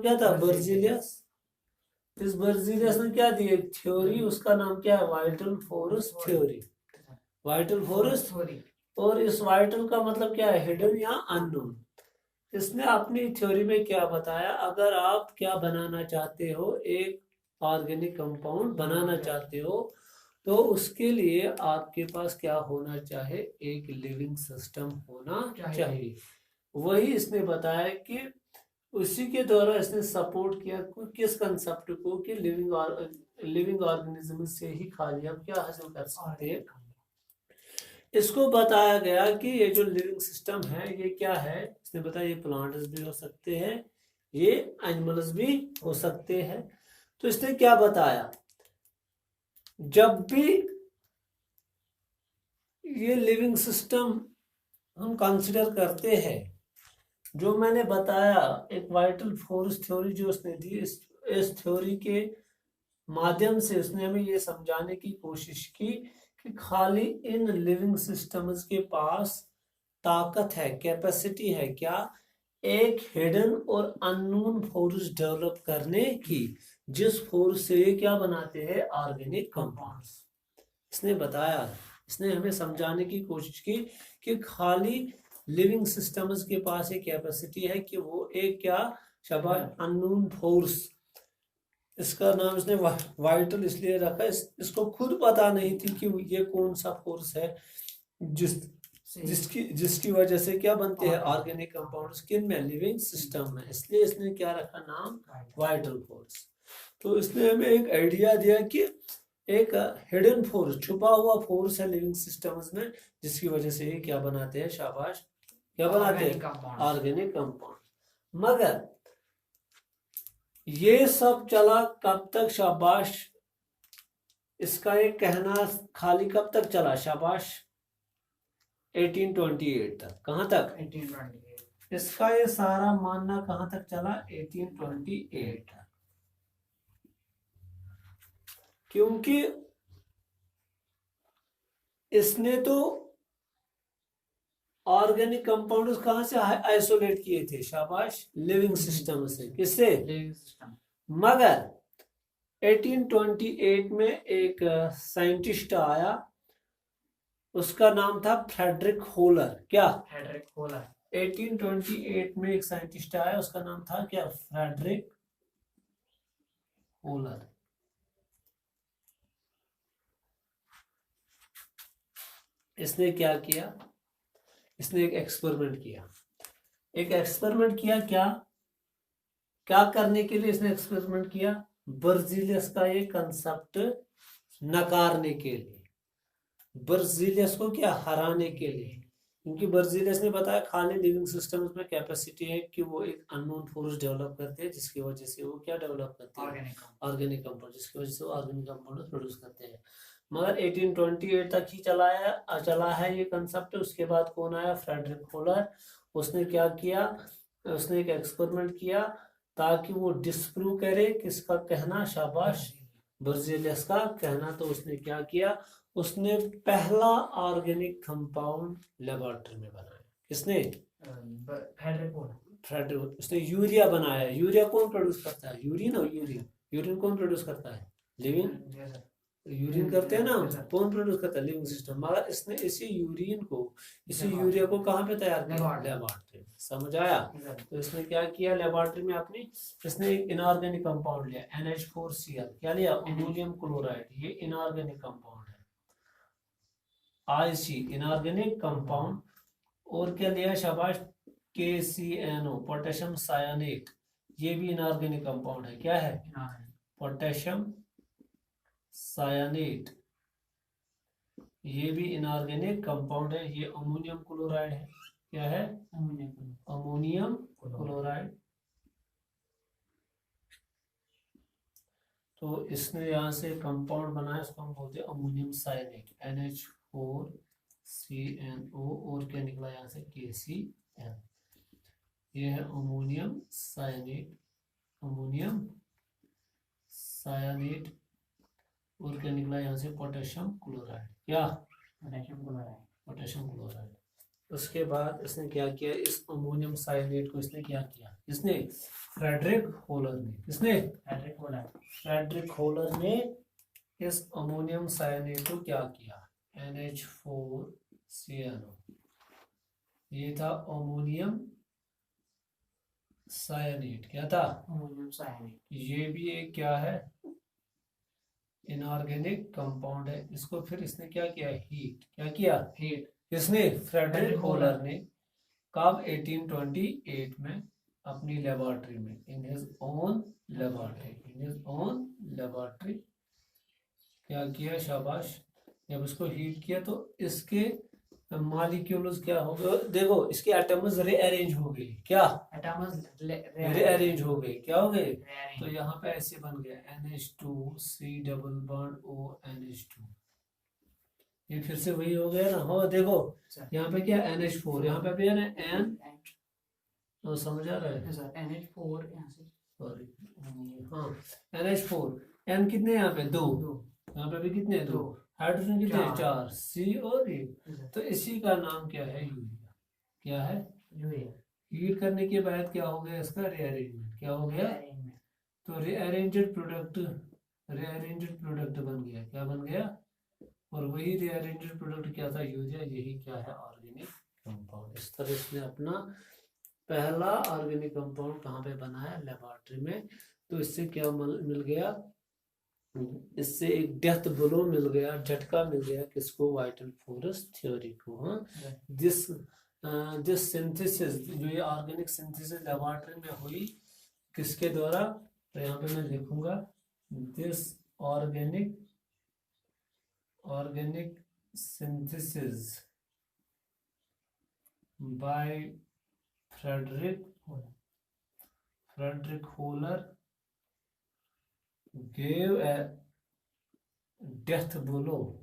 क्या था? बर्जीलियस। इस बर्जीलियस ने क्या दी? एक थ्योरी, उसका नाम क्या है? Vital force theory. Vital force. और इस वाइटल का मतलब क्या है? हिडन या अननोन। इसने अपनी थ्योरी में क्या बताया? अगर आप क्या बनाना चाहते हो, एक ऑर्गेनिक कंपाउंड बनाना चाहते हो, तो उसके लिए आपके पास क्या होना चाहिए? एक लिविंग सिस्टम होना चाहिए। वही इसने बताया कि उसी के द्वारा इसने सपोर्ट किया किस कंसेप्ट को कि लिविंग ऑर्गेनिज्म से ही खाली हम क्या हासिल कर सकते हैं। इसको बताया गया कि ये जो लिविंग सिस्टम है ये क्या है? इसने बताया ये प्लांट्स भी हो सकते हैं, ये एनिमल्स भी हो सकते हैं। तो इसने क्या बताया? जब भी ये लिविंग सिस्टम हम कंसिडर करते हैं, जो मैंने बताया एक वाइटल फोर्स थ्योरी जो उसने दी, इस थ्योरी के माध्यम से उसने हमें ये समझाने की कोशिश की कि खाली इन लिविंग सिस्टम्स के पास ताकत है, कैपेसिटी है क्या? एक हिडन और अननोन फोर्स डेवलप करने की, जिस फोर्स से ये क्या बनाते हैं? Organic compounds. इसने बताया, इसने हमें समझाने की कोशिश की कि खाली लिविंग सिस्टम्स के पास एक कैपेसिटी है कि वो एक क्या? शाबाश, अननोन फोर्स। इसका नाम इसने वाइटल इसलिए रखा, इसको खुद पता नहीं थी कि ये कौन सा फोर्स है जिसकी वजह से क्या बनते हैं ऑर्गेनिक कंपाउंड्स, किन में? लिविंग सिस्टम में। इसलिए इसने क्या रखा नाम? Vital force. तो इसने हमें एक आइडिया दिया कि एक हिडन फोर्स, छुपा हुआ फोर्स है लिविंग सिस्टम्स में, जिसकी वजह से ये क्या बनाते हैं? शाबाश, क्या बनाते हैं? Organic compound. मगर ये सब चला कब तक? शाबाश, इसका एक कहना खाली कब तक चला? शाबाश, 1828 तक। कहां तक? 1828। इसका ये सारा मानना कहां तक चला? 1828 तक। क्योंकि इसने तो ऑर्गेनिक कंपाउंड्स कहां से आइसोलेट किए थे? शाबाश, लिविंग सिस्टम से। किससे? Living system. मगर 1828 में एक साइंटिस्ट आया, उसका नाम था फ्रेडरिक होलर। क्या? Friedrich Wohler. 1828 में एक साइंटिस्ट आया, उसका नाम था क्या? Friedrich Wohler. इसने क्या किया? इसने एक एक्सपेरिमेंट किया। एक एक्सपेरिमेंट किया क्या? क्या करने के लिए इसने एक्सपेरिमेंट किया? बर्जीलियस का ये कंसेप्ट नकारने के लिए, बर्जीलियस को क्या? हराने के लिए। क्योंकि बर्जीलियस ने बताया खाली लिविंग सिस्टम्स में कैपेसिटी है कि वो एक अननोन फोर्स डेवलप करते हैं, जिसकी वजह से वो क्या डेवलप करते हैं? ऑर्गेनिक कंपाउंड, जिसकी वजह से वो ऑर्गेनिक कंपाउंड प्रोड्यूस करते हैं। मगर 1828 तक ही चला है ये कंसेप्ट। उसके बाद कौन आया? Friedrich Wohler. उसने क्या किया? उसने एक एक्सपेरिमेंट किया ताकि वो डिस्प्रूव करे किसका कहना? शाबाश, बर्जीलियस का कहना। तो उसने क्या किया? उसने पहला ऑर्गेनिक कंपाउंड लेबोरेटरी में बनाया। किसने? फ्रेडरिक। उसने यूरिया बनाया। यूरिया कौन प्रोड्यूस करता है? यूरिन। और यूरिन कौन प्रोड्यूस करता है? लिविंग। यूरिन करते हैं ना, कौन प्रोड्यूस करता है? Living system. मगर इसने इसी यूरिन को, इसी यूरिया को कहाँ पे तैयार किया? लेबोरेटरी में। समझ आया? तो इसने क्या किया लेबोरेटरी में अपनी? इसने एक इनऑर्गेनिक कंपाउंड लिया, NH4Cl। क्या लिया? Ammonium chloride. ये इनऑर्गेनिक कंपाउंड है, IC, इनऑर्गेनिक कंपाउंड। और क्या लिया? शाबाश, KCNO, पोटेशियम सायनेट। ये भी इनऑर्गेनिक कंपाउंड है। क्या है? पोटेशियम सायनेट, ये भी इनऑर्गेनिक कंपाउंड है। ये अमोनियम क्लोराइड है। क्या है? Ammonium chloride. तो इसने यहाँ से कंपाउंड बनाया, इसको हम बोलते हैं अमोनियम सायनेट, NH4CNO। और क्या निकला यहाँ से? KCN। ये है अमोनियम सायनेट, अमोनियम सायनेट। और क्या निकला यहाँ से? Potassium chloride. क्या? Potassium chloride. Potassium chloride. उसके बाद इसने क्या किया, इस अमोनियम साइनेट को इसने क्या किया, इसने फ्रेडरिक होलर ने, किसने, फ्रेडरिक होलर ने इस अमोनियम साइनेट को क्या किया, NH4CnO, ये था अमोनियम साइनेट, क्या था, अमोनियम साइनेट। ये भी एक क्या है, इनऑर्गेनिक कंपाउंड है। इसको फिर इसने क्या किया, हीट, क्या किया, हीट, किसने, फ्रेडरिक होलर ने, कब, 1828 में अपनी लेबोरेटरी में, इन हिज ओन लेबोरेटरी क्या किया, शाबाश, जब इसको हीट किया तो इसके मॉलिक्यूल्स क्या हो गए, देखो इसके एटम्स रीअरेंज हो गए, क्या एटम्स रीअरेंज हो गए, क्या हो गए, तो यहाँ पे ऐसे बन गया NH2C डबल बॉन्ड ONH2, ये फिर से वही हो गया ना, हो देखो यहाँ पे क्या NH4, यहाँ पे भी है ना N, तो समझ आ रहा है सर, NH4 यहाँ से, सॉरी, हाँ NH4, N कितने यहाँ पे, दो, यहाँ पे भी कितने, दो, हाइड्रोजन कितने, चार, C और E, तो इसी का नाम क्या है, यूरिया, क्या है, यूरिया। हीट करने के बाद क्या हो गया, इसका रीअरेंजमेंट, क्या हो गया, तो रीअरेंज्ड प्रोडक्ट बन गया, क्या बन गया, और वही रीअरेंज्ड प्रोडक्ट क्या था, यूरिया, यही क्या है, ऑर्गेनिक कंपाउंड। इस तरह इसने अपना पहला ऑर्गेनिक कंपाउंड कहाँ पे बनाया, लेबोरेटरी में। तो इससे क्या मिल गया, इससे एक डेथ ब्लो मिल गया, झटका मिल गया, किसको, वाइटल फोरस थ्योरी को। हाँ, दिस सिंथेसिस, जो ये ऑर्गेनिक सिंथेसिस लेबोरेटरी में हुई, किसके द्वारा, तो यहाँ पे मैं लिखूंगा, this organic synthesis by Frederick Hohler gave a death blow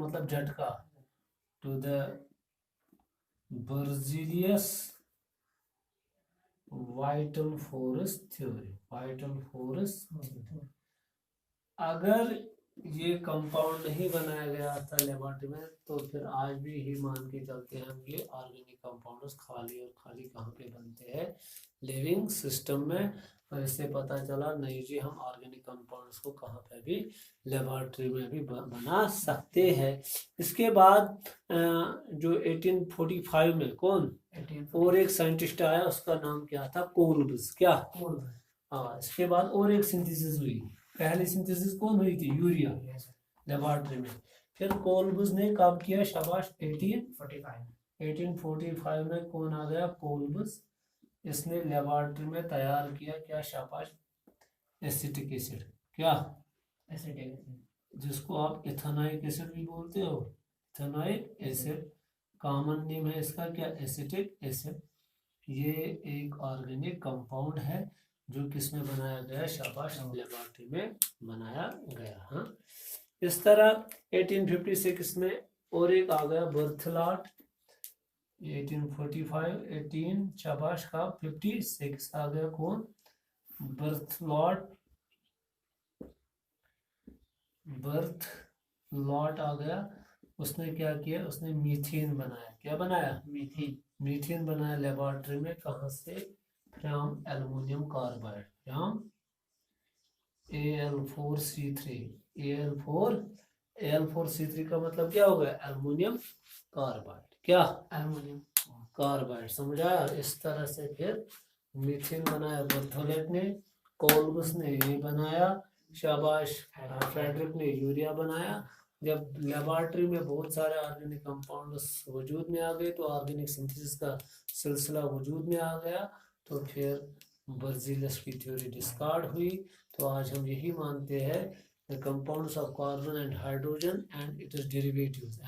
मतलब झटका, to the Berzelius vital force theory। अगर ये कंपाउंड नहीं बनाया गया था लेबोरेटरी में, तो फिर आज भी ही मान के चलते हैं हम, ये ऑर्गेनिक कंपाउंड्स खाली और खाली कहाँ पे बनते हैं, लिविंग सिस्टम में। और इससे पता चला नहीं जी, हम ऑर्गेनिक कंपाउंड्स को कहाँ पे भी लेबोरेटरी में भी बना सकते हैं। इसके बाद जो 1845 में कौन, और एक साइंटिस्ट आया, उसका नाम क्या था, कोल्ब्स, क्या, हाँ, इसके बाद और एक सिंथेसिस हुई, पहली सिंथेसिस कौन हुई थी, यूरिया, लेबोरेटरी में। फिर कोल्ब्स ने कब किया, शाबाश, 1845 में कौन आ गया, कोल्ब्स, इसने लेबोरेटरी में तैयार किया क्या, शाबाश, एसिटिक एसिड, क्या, एसिटिक, जिसको आप इथेनॉइक एसिड भी बोलते हो, इथेनॉइक एसिड, कॉमन नेम है इसका क्या, एसिटिक एसिड। ये एक ऑर्गेनिक कंपाउंड है जो किसमें बनाया गया, शाबाश, लेबोरेटरी में बनाया गया। हाँ, इस तरह 1856 में और एक आ गया, बर्थलॉट, 1845, 18 शाबाश का 56 आ गया, कौन, बर्थलॉट आ गया। उसने क्या किया, उसने मीथेन बनाया, क्या बनाया, मीथेन बनाया लेबोरेटरी में, कहाँ से, from aluminium carbide, from Al4C3 का मतलब क्या हो गया, एल्युमिनियम कार्बाइड, क्या, एल्युमिनियम कार्बाइड, समझा। इस तरह से फिर मीथेन बनाया बर्थोलेट ने, कोल्ब्स ने ये बनाया, शाबाश, फ्रेडरिक ने यूरिया बनाया। जब लेबोरेटरी में बहुत सारे ऑर्गेनिक कंपाउंड्स वजूद में आ गए, तो ऑर्गेनिक सिंथेसिस का सिलसिला वजूद में आ गया, तो फिर बर्जीलियस की थ्योरी डिस्कार्ड हुई। तो आज हम यही मानते हैं, the compounds of carbon and hydrogen and its derivatives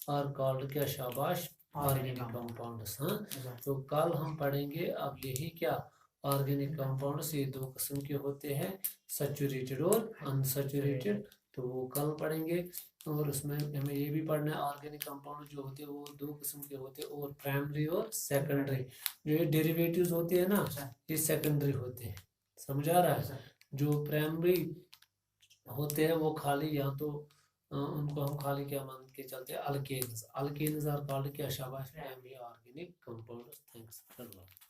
are called क्या, शाबाश, ऑर्गेनिक कंपाउंड्स। हाँ, तो कल हम पढ़ेंगे अब यही क्या, ऑर्गेनिक कंपाउंड्स, ये दो किस्म के होते हैं, सैचुरेटेड और अनसैचुरेटेड, तो वो कल पढ़ेंगे। और उसमें हमें ये भी पढ़ना है, ऑर्गेनिक कंपाउंड जो होते हैं वो दो किस्म के होते हैं, और प्राइमरी और सेकेंडरी। जो ये डेरिवेटिव्स होते हैं ना, ये सेकेंडरी होते हैं, समझ आ रहा है। जो प्राइमरी होते हैं वो खाली या तो उनको हम खाली क्या मान के चलते हैं, अल्केन्स। अल्केन्स आर कॉल्ड क्या, शाबाश, प्राइमरी ऑर्गेनिक कंपाउंड्स। थैंक्स।